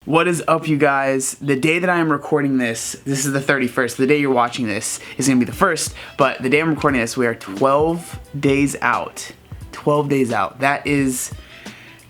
What is up, you guys? The day that I am recording this is the 31st. The day you're watching this is gonna be the 1st, but the day I'm recording this, we are 12 days out. 12 days out. That is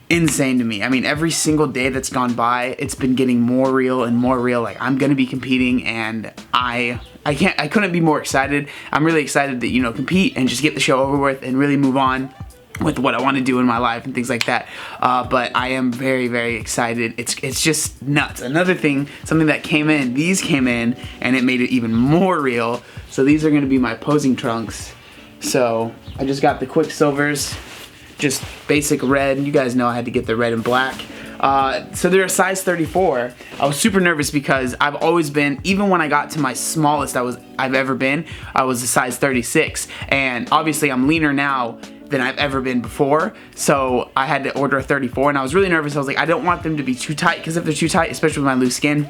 insane to me. I mean, every single day that's gone by, it's been getting more real and more real. Like, I'm gonna be competing, and I couldn't be more excited. I'm really excited to, you know, compete and just get the show over with and really move on with what I want to do in my life and things like that. But I am very, very excited. It's just nuts. Another thing, something that came in, these came in and it made it even more real. So these are gonna be my posing trunks. So I just got the Quicksilvers, just basic red. You guys know I had to get the red and black. So they're a size 34. I was super nervous because I've always been, even when I got to my smallest I've ever been, I was a size 36. And obviously I'm leaner now than I've ever been before, so I had to order a 34, and I was really nervous. I was like, I don't want them to be too tight, because if they're too tight, especially with my loose skin,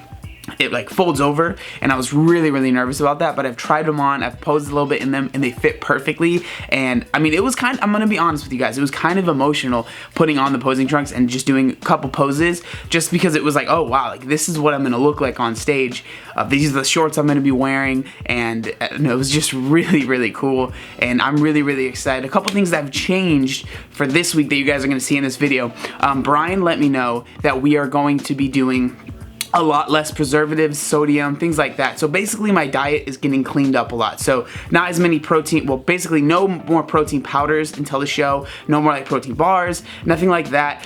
it like folds over, and I was really, really nervous about that. But I've tried them on, I've posed a little bit in them, and they fit perfectly. And I mean, it was kind of, I'm gonna be honest with you guys, it was kind of emotional putting on the posing trunks and just doing a couple poses, just because it was like, oh wow, like this is what I'm gonna look like on stage. These are the shorts I'm gonna be wearing, and it was just really, really cool. And I'm really, really excited. A couple things that have changed for this week that you guys are gonna see in this video. Brian let me know that we are going to be doing a lot less preservatives, sodium, things like that. So basically my diet is getting cleaned up a lot. So not as many protein, well, basically no more protein powders until the show, no more like protein bars, nothing like that.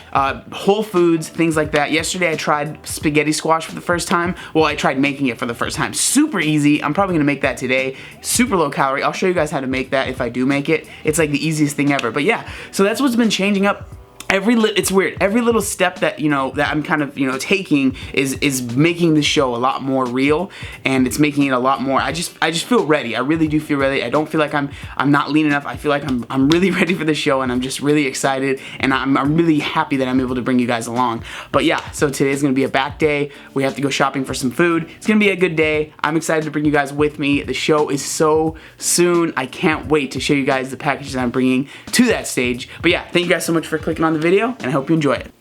Whole foods, things like that. Yesterday I tried spaghetti squash for the first time. Well, I tried making it for the first time. Super easy. I'm probably gonna make that today. Super low calorie. I'll show you guys how to make that if I do make it. It's like the easiest thing ever. But yeah, so that's what's been changing up. It's weird. Every little step that, you know, that I'm kind of, you know, taking is making the show a lot more real, and it's making it a lot more, I just feel ready. I really do feel ready. I don't feel like I'm not lean enough. I feel like I'm really ready for the show, and I'm just really excited, and I'm really happy that I'm able to bring you guys along. But yeah, so today's gonna be a back day. We have to go shopping for some food. It's gonna be a good day. I'm excited to bring you guys with me. The show is so soon. I can't wait to show you guys the packages I'm bringing to that stage. But yeah, thank you guys so much for clicking on the video, and I hope you enjoy it.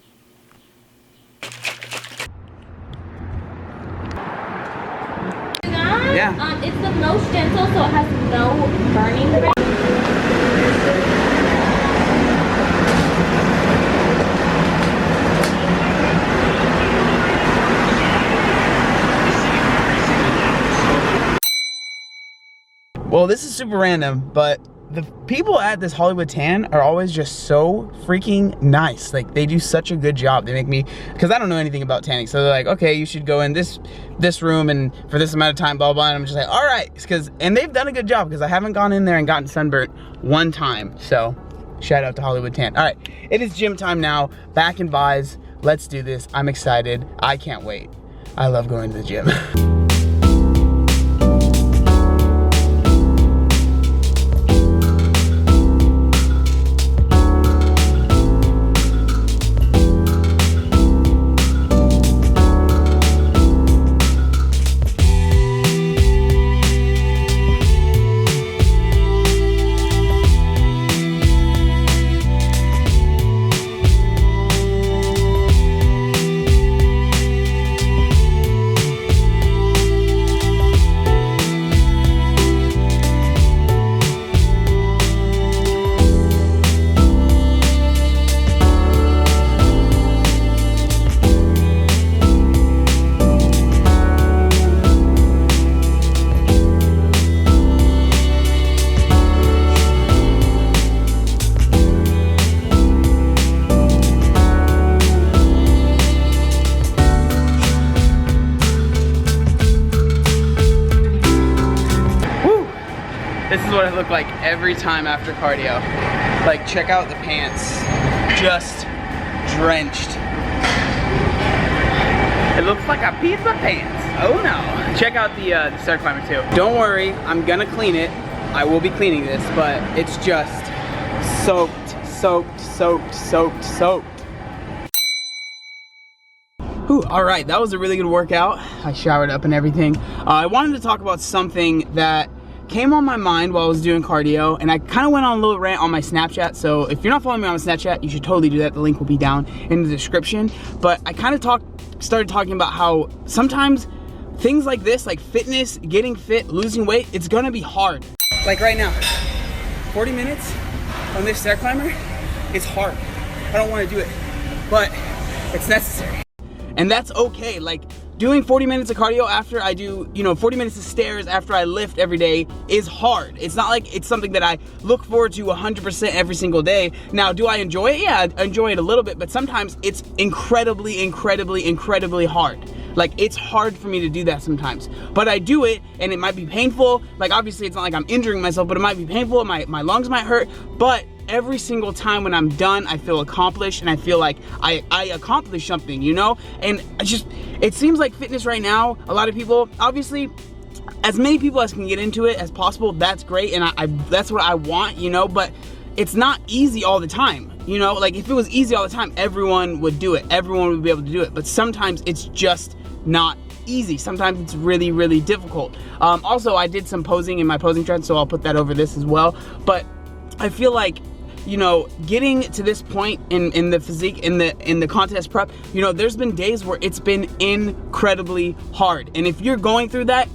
Yeah. It's the most gentle, so it has no burning. Well, this is super random, but the people at this Hollywood Tan are always just so freaking nice. Like, they do such a good job. They make me, because I don't know anything about tanning, so they're like, okay, you should go in this room and for this amount of time, blah blah. And I'm just like, all right, and they've done a good job, because I haven't gone in there and gotten sunburnt one time. So shout out to Hollywood Tan. All right, it is gym time now. Back in Vise. Let's do this. I'm excited. I can't wait. I love going to the gym. This is what I look like every time after cardio. Like, check out the pants. Just drenched. It looks like a piece of pants. Oh no. Check out the Star Climber too. Don't worry, I'm gonna clean it. I will be cleaning this, but it's just soaked, soaked, soaked, soaked, soaked. Whew, all right, that was a really good workout. I showered up and everything. I wanted to talk about something that came on my mind while I was doing cardio, and I kind of went on a little rant on my Snapchat. So if you're not following me on my Snapchat, you should totally do that. The link will be down in the description. But I kind of started talking about how sometimes things like this, like fitness, getting fit, losing weight, it's gonna be hard. Like right now, 40 minutes on this stair climber, it's hard. I don't want to do it, but it's necessary. And that's okay. Like doing 40 minutes of cardio after I do, 40 minutes of stairs after I lift every day is hard. It's not like it's something that I look forward to 100% every single day. Now, do I enjoy it? Yeah, I enjoy it a little bit, but sometimes it's incredibly, incredibly, incredibly hard. Like, it's hard for me to do that sometimes. But I do it, and it might be painful. Like, obviously, it's not like I'm injuring myself, but it might be painful. My lungs might hurt. But every single time when I'm done, I feel accomplished, and I feel like I accomplished something, And it seems like fitness right now, a lot of people, obviously, as many people as can get into it as possible, that's great, and that's what I want, But it's not easy all the time. Like if it was easy all the time, everyone would do it. Everyone would be able to do it. But sometimes it's just not easy. Sometimes it's really, really difficult. Also, I did some posing in my posing trend, so I'll put that over this as well. But I feel like, getting to this point in the physique, in the contest prep, there's been days where it's been incredibly hard. And if you're going through that,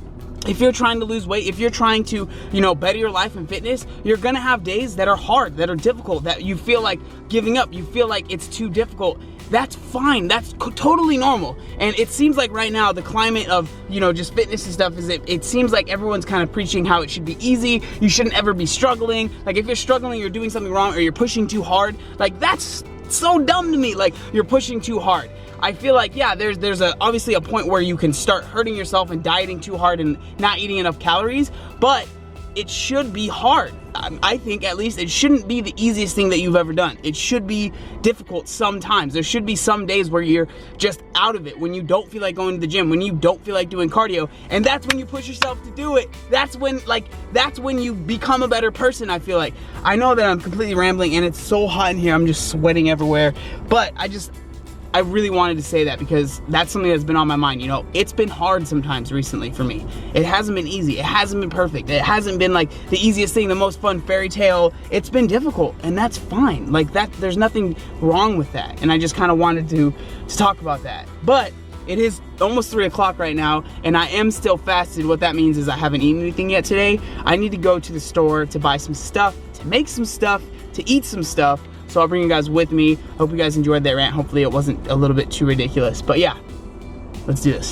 if you're trying to lose weight, if you're trying to, better your life and fitness, you're gonna have days that are hard, that are difficult, that you feel like giving up, you feel like it's too difficult. That's fine, that's totally normal. And it seems like right now, the climate of, just fitness and stuff is it seems like everyone's kind of preaching how it should be easy, you shouldn't ever be struggling. Like if you're struggling, you're doing something wrong, or you're pushing too hard, like that's so dumb to me, like you're pushing too hard. I feel like, yeah, there's obviously a point where you can start hurting yourself and dieting too hard and not eating enough calories, but it should be hard. I think at least it shouldn't be the easiest thing that you've ever done. It should be difficult sometimes. There should be some days where you're just out of it, when you don't feel like going to the gym, when you don't feel like doing cardio, and that's when you push yourself to do it. That's when you become a better person, I feel like. I know that I'm completely rambling and it's so hot in here, I'm just sweating everywhere, but I really wanted to say that because that's something that's been on my mind. It's been hard sometimes recently for me. It hasn't been easy. It hasn't been perfect. It hasn't been like the easiest thing, the most fun fairy tale. It's been difficult, and that's fine. Like that, there's nothing wrong with that. And I just kind of wanted to talk about that. But it is almost 3 o'clock right now, and I am still fasted. What that means is I haven't eaten anything yet today. I need to go to the store to buy some stuff, to make some stuff, to eat some stuff. So I'll bring you guys with me. Hope you guys enjoyed that rant. Hopefully it wasn't a little bit too ridiculous. But yeah, let's do this.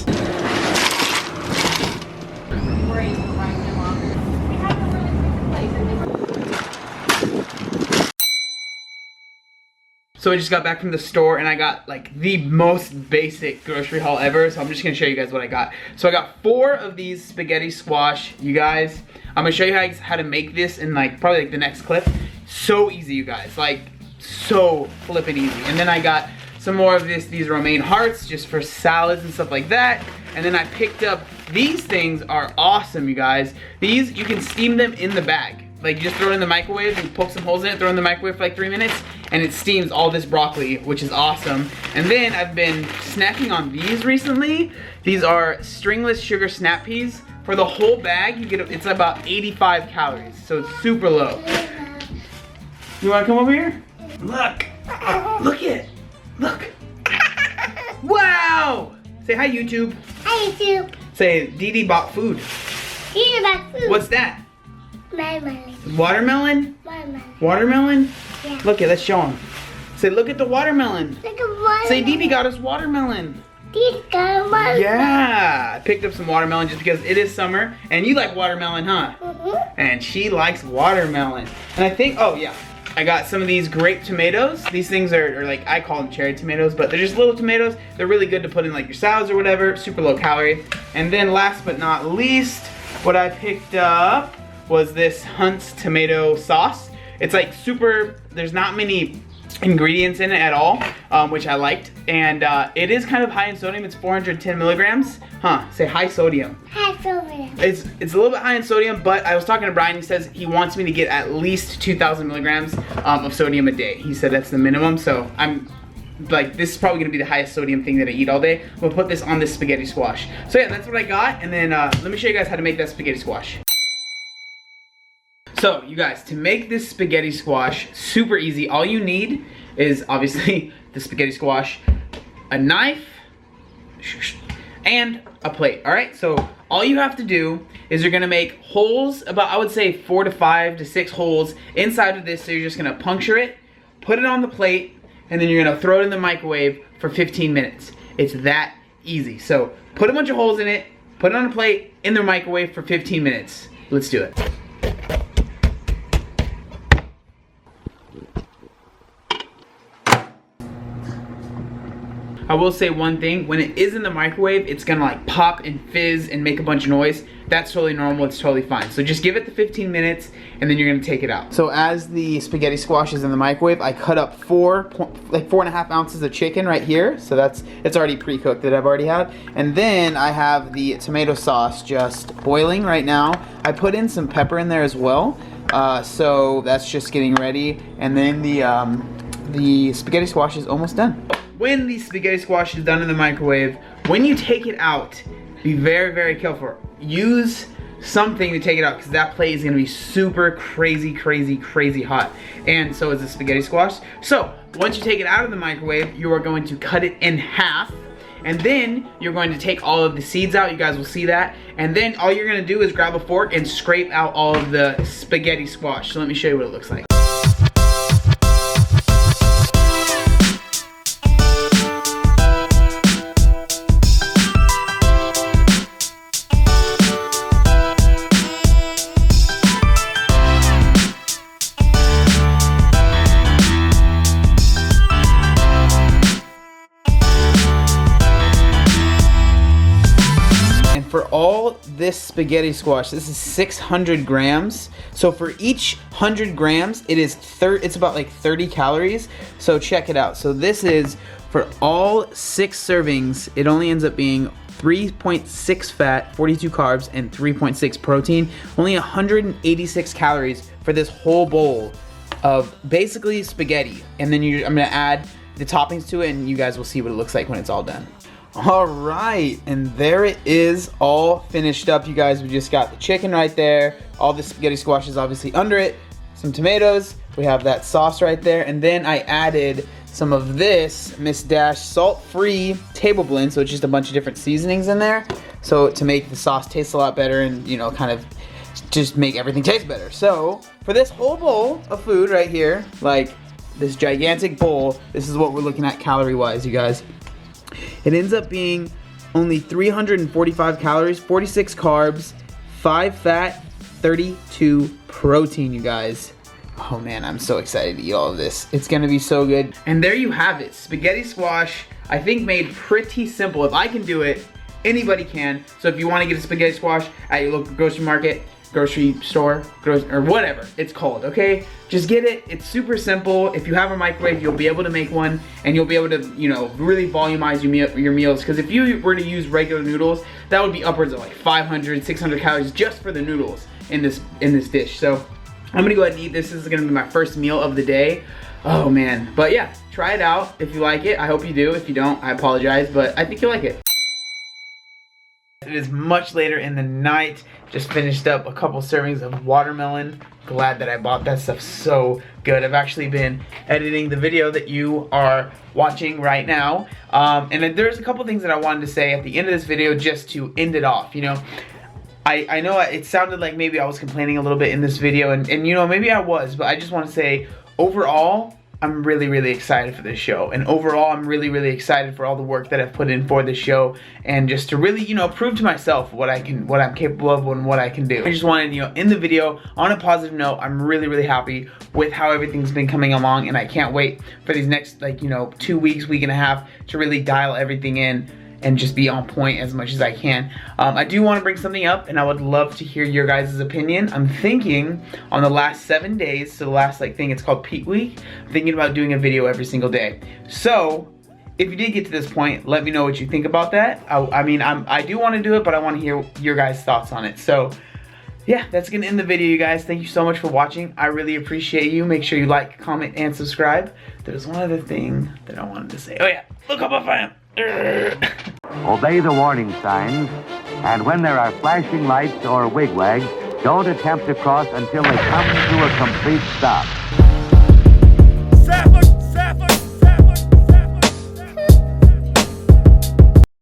So I just got back from the store and I got like the most basic grocery haul ever. So I'm just gonna show you guys what I got. So I got 4 of these spaghetti squash, you guys. I'm gonna show you guys how to make this in probably the next clip. So easy, you guys. So flippin' easy. And then I got some more of these romaine hearts just for salads and stuff like that. And then I picked up, these things are awesome, you guys. These, you can steam them in the bag. Like you just throw it in the microwave and poke some holes in it, throw it in the microwave for like 3 minutes, and it steams all this broccoli, which is awesome. And then I've been snacking on these recently. These are stringless sugar snap peas. For the whole bag, it's about 85 calories, so it's super low. You wanna come over here? Look, look it, look. Wow! Say hi, YouTube. Hi, YouTube. Say, Didi bought food. Didi bought food. What's that? Watermelon. Watermelon? Watermelon. Watermelon? Yeah. Look it, let's show him. Say, look at the watermelon. Look at watermelon. Say, Didi got us watermelon. Didi got a watermelon. Yeah, I picked up some watermelon just because it is summer, and you like watermelon, huh? Mm-hmm. And she likes watermelon. And I think, oh yeah, I got some of these grape tomatoes. These things are like, I call them cherry tomatoes, but they're just little tomatoes. They're really good to put in like your salads or whatever, super low calorie. And then last but not least, what I picked up was this Hunt's tomato sauce. It's like super, there's not many ingredients in it at all, which I liked. And it is kind of high in sodium. It's 410 milligrams. Huh, say high sodium. High sodium. It's a little bit high in sodium, but I was talking to Brian. He says he wants me to get at least 2,000 milligrams of sodium a day. He said that's the minimum, so I'm like, this is probably gonna be the highest sodium thing that I eat all day. I'm gonna put this on this spaghetti squash. So yeah, that's what I got, and then let me show you guys how to make that spaghetti squash. So, you guys, to make this spaghetti squash super easy, all you need is obviously the spaghetti squash, a knife, and a plate. Alright, so all you have to do is you're gonna make holes, about I would say 4 to 5 to 6 holes inside of this. So you're just gonna puncture it, put it on the plate, and then you're gonna throw it in the microwave for 15 minutes. It's that easy. So put a bunch of holes in it, put it on a plate, in the microwave for 15 minutes. Let's do it. I will say one thing, when it is in the microwave, it's gonna like pop and fizz and make a bunch of noise. That's totally normal, it's totally fine. So just give it the 15 minutes and then you're gonna take it out. So as the spaghetti squash is in the microwave, I cut up 4.5 ounces of chicken right here. So it's already pre-cooked that I've already had. And then I have the tomato sauce just boiling right now. I put in some pepper in there as well. So that's just getting ready. And then the spaghetti squash is almost done. When the spaghetti squash is done in the microwave, when you take it out, be very, very careful. Use something to take it out because that plate is gonna be super crazy, crazy, crazy hot. And so is the spaghetti squash. So once you take it out of the microwave, you are going to cut it in half. And then you're going to take all of the seeds out. You guys will see that. And then all you're gonna do is grab a fork and scrape out all of the spaghetti squash. So let me show you what it looks like. For all this spaghetti squash, this is 600 grams. So for each 100 grams, it's about like 30 calories. So check it out. So this is for all 6 servings, it only ends up being 3.6 fat, 42 carbs, and 3.6 protein. Only 186 calories for this whole bowl of basically spaghetti. And then I'm gonna add the toppings to it and you guys will see what it looks like when it's all done. All right, and there it is, all finished up, you guys. We just got the chicken right there, all the spaghetti squash is obviously under it, some tomatoes, we have that sauce right there, and then I added some of this Miss Dash salt-free table blend, so it's just a bunch of different seasonings in there, so to make the sauce taste a lot better and, you know, kind of just make everything taste better. So for this whole bowl of food right here, like this gigantic bowl, this is what we're looking at calorie-wise, you guys. It ends up being only 345 calories, 46 carbs, 5 fat, 32 protein, you guys. Oh man, I'm so excited to eat all of this. It's gonna be so good. And there you have it, spaghetti squash, I think made pretty simple. If I can do it, anybody can. So if you wanna get a spaghetti squash at your local grocery market, grocery store, or whatever it's called, okay? Just get it, it's super simple. If you have a microwave, you'll be able to make one and you'll be able to, you know, really volumize your meals. Because if you were to use regular noodles, that would be upwards of like 500, 600 calories just for the noodles in this dish. So I'm gonna go ahead and eat this. This is gonna be my first meal of the day. Oh man, but yeah, try it out if you like it. I hope you do. If you don't, I apologize, but I think you'll like it. It is much later in the night. Just finished up a couple servings of watermelon. Glad that I bought that stuff, so good. I've actually been editing the video that you are watching right now. And then there's a couple things that I wanted to say at the end of this video just to end it off, you know. I know it sounded like maybe I was complaining a little bit in this video, and you know, maybe I was, but I just want to say, overall, I'm really, really excited for this show. And overall, I'm really, really excited for all the work that I've put in for this show. And just to really, you know, prove to myself what I'm capable of and what I can do. I just wanted, you know, end the video on a positive note. I'm really, really happy with how everything's been coming along. And I can't wait for these next, like, you know, 2 weeks, week and a half to really dial everything in and just be on point as much as I can. I do want to bring something up, and I would love to hear your guys' opinion. I'm thinking on the last 7 days, so the last thing, it's called Peak Week, I'm thinking about doing a video every single day. So, if you did get to this point, let me know what you think about that. I mean, I do want to do it, but I want to hear your guys' thoughts on it. So, yeah, that's going to end the video, you guys. Thank you so much for watching. I really appreciate you. Make sure you like, comment, and subscribe. There's one other thing that I wanted to say. Oh yeah, look how buff I am. Obey the warning signs, and when there are flashing lights or wigwags, Don't attempt to cross until they come to a complete stop.